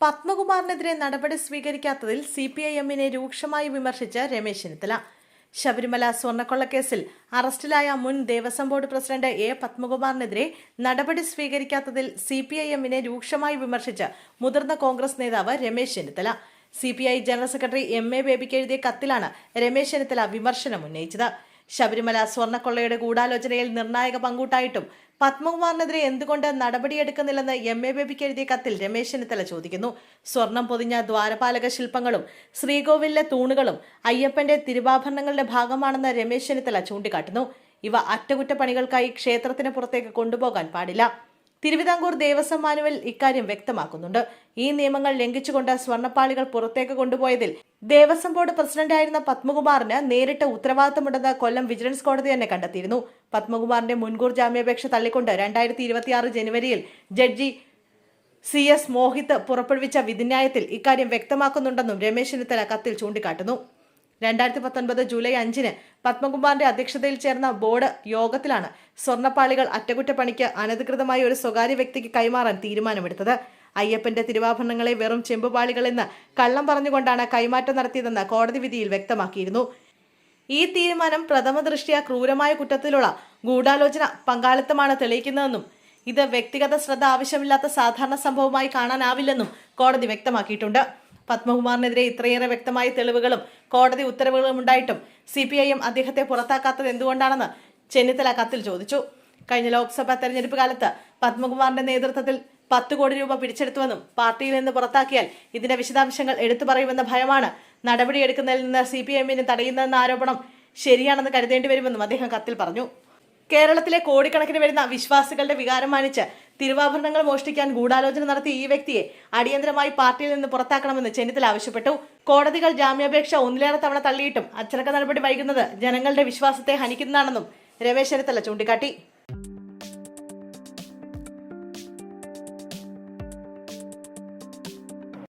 പത്മകുമാറിനെതിരെ നടപടി സ്വീകരിക്കാത്തതിൽ സിപിഐഎമ്മിനെ രൂക്ഷമായി വിമർശിച്ച് രമേശ് ചെന്നിത്തല. ശബരിമല സ്വർണ്ണക്കൊള്ളക്കേസിൽ അറസ്റ്റിലായ മുൻ ദേവസ്വം ബോർഡ് പ്രസിഡന്റ് എ പത്മകുമാറിനെതിരെ നടപടി സ്വീകരിക്കാത്തതിൽ സിപിഐഎമ്മിനെ രൂക്ഷമായി വിമർശിച്ച് മുതിർന്ന കോൺഗ്രസ് നേതാവ് Ramesh Chennithala. CPI general secretary M A. ബേബിക്ക് എഴുതിയ കത്തിലാണ് രമേശ് ചെന്നിത്തല വിമർശനം ഉന്നയിച്ചത്. ശബരിമല സ്വർണ്ണക്കൊള്ളയുടെ ഗൂഢാലോചനയിൽ നിർണായക പങ്കുണ്ടായിട്ടും പത്മകുമാറിനെതിരെ എന്തുകൊണ്ട് നടപടിയെടുക്കുന്നില്ലെന്ന് എം.എ. ബേബിക്ക് എഴുതിയ കത്തിൽ രമേശ് ചെന്നിത്തല ചോദിക്കുന്നു. സ്വർണം പൊതിഞ്ഞ ദ്വാരപാലക ശില്പങ്ങളും ശ്രീകോവിലിലെ തൂണുകളും അയ്യപ്പന്റെ തിരുവാഭരണങ്ങളുടെ ഭാഗമാണെന്ന് രമേശ് ചെന്നിത്തല ചൂണ്ടിക്കാട്ടുന്നു. ഇവ അറ്റകുറ്റപ്പണികൾക്കായി ക്ഷേത്രത്തിന് പുറത്തേക്ക് കൊണ്ടുപോകാൻ പാടില്ല. തിരുവിതാംകൂർ ദേവസ്വം മാനുവൽ ഇക്കാര്യം വ്യക്തമാക്കുന്നുണ്ട്. ഈ നിയമങ്ങൾ ലംഘിച്ചുകൊണ്ട് സ്വർണ്ണപ്പാളികൾ പുറത്തേക്ക് കൊണ്ടുപോയതിൽ ദേവസ്വം ബോർഡ് പ്രസിഡന്റായിരുന്ന പത്മകുമാറിന് നേരിട്ട് ഉത്തരവാദിത്തമുണ്ടെന്ന് കൊല്ലം വിജിലൻസ് കോടതി തന്നെ കണ്ടെത്തിയിരുന്നു. പത്മകുമാറിന്റെ മുൻകൂർ ജാമ്യാപേക്ഷ തള്ളിക്കൊണ്ട് 2026 ജനുവരിയിൽ ജഡ്ജി CS മോഹിത് പുറപ്പെടുവിച്ച വിധിന്യായത്തിൽ ഇക്കാര്യം വ്യക്തമാക്കുന്നുണ്ടെന്നും രമേശ് ചെന്നിത്തല കത്തിൽ ചൂണ്ടിക്കാട്ടുന്നു. 2019 ജൂലൈ 5-ന് പത്മകുമാറിന്റെ അധ്യക്ഷതയിൽ ചേർന്ന ബോർഡ് യോഗത്തിലാണ് സ്വർണ്ണപ്പാളികൾ അറ്റകുറ്റപ്പണിക്ക് അനധികൃതമായി ഒരു സ്വകാര്യ വ്യക്തിക്ക് കൈമാറാൻ തീരുമാനമെടുത്തത്. അയ്യപ്പന്റെ തിരുവാഭരണങ്ങളെ വെറും ചെമ്പുപാളികളെന്ന് കള്ളം പറഞ്ഞുകൊണ്ടാണ് കൈമാറ്റം നടത്തിയതെന്ന് കോടതി വിധിയിൽ വ്യക്തമാക്കിയിരുന്നു. ഈ തീരുമാനം പ്രഥമ ദൃഷ്ട്യാ ക്രൂരമായ കുറ്റത്തിലുള്ള ഗൂഢാലോചന പങ്കാളിത്തമാണ് തെളിയിക്കുന്നതെന്നും ഇത് വ്യക്തിഗത ശ്രദ്ധ ആവശ്യമില്ലാത്ത സാധാരണ സംഭവമായി കാണാനാവില്ലെന്നും കോടതി വ്യക്തമാക്കിയിട്ടുണ്ട്. പത്മകുമാറിനെതിരെ ഇത്രയേറെ വ്യക്തമായ തെളിവുകളും കോടതി ഉത്തരവുകളും ഉണ്ടായിട്ടും സിപിഐഎം അദ്ദേഹത്തെ പുറത്താക്കാത്തത് എന്തുകൊണ്ടാണെന്ന് ചെന്നിത്തല കത്തിൽ ചോദിച്ചു. കഴിഞ്ഞ ലോക്സഭാ തെരഞ്ഞെടുപ്പ് കാലത്ത് പത്മകുമാറിന്റെ നേതൃത്വത്തിൽ 10 കോടി രൂപ പിടിച്ചെടുത്തുവെന്നും പാർട്ടിയിൽ നിന്ന് പുറത്താക്കിയാൽ ഇതിന്റെ വിശദാംശങ്ങൾ എടുത്തു പറയുമെന്ന ഭയമാണ് നടപടിയെടുക്കുന്നതിൽ നിന്ന് സിപിഐഎമ്മിനെ തടയുന്നതെന്ന ആരോപണം ശരിയാണെന്ന് കരുതേണ്ടി വരുമെന്നും അദ്ദേഹം കത്തിൽ പറഞ്ഞു. കേരളത്തിലെ കോടിക്കണക്കിന് വരുന്ന വിശ്വാസികളുടെ വികാരം മാനിച്ച് തിരുവാഭരണങ്ങൾ മോഷ്ടിക്കാൻ ഗൂഢാലോചന നടത്തിയ ഈ വ്യക്തിയെ അടിയന്തരമായി പാർട്ടിയിൽ നിന്ന് പുറത്താക്കണമെന്ന് ചെന്നിത്തല ആവശ്യപ്പെട്ടു. കോടതികൾ ജാമ്യാപേക്ഷ ഒന്നിലേറെ തവണ തള്ളിയിട്ടും അച്ചടക്ക നടപടി വൈകുന്നത് ജനങ്ങളുടെ വിശ്വാസത്തെ ഹനിക്കുന്നതാണെന്നും രമേശ് ചെന്നിത്തല ചൂണ്ടിക്കാട്ടി.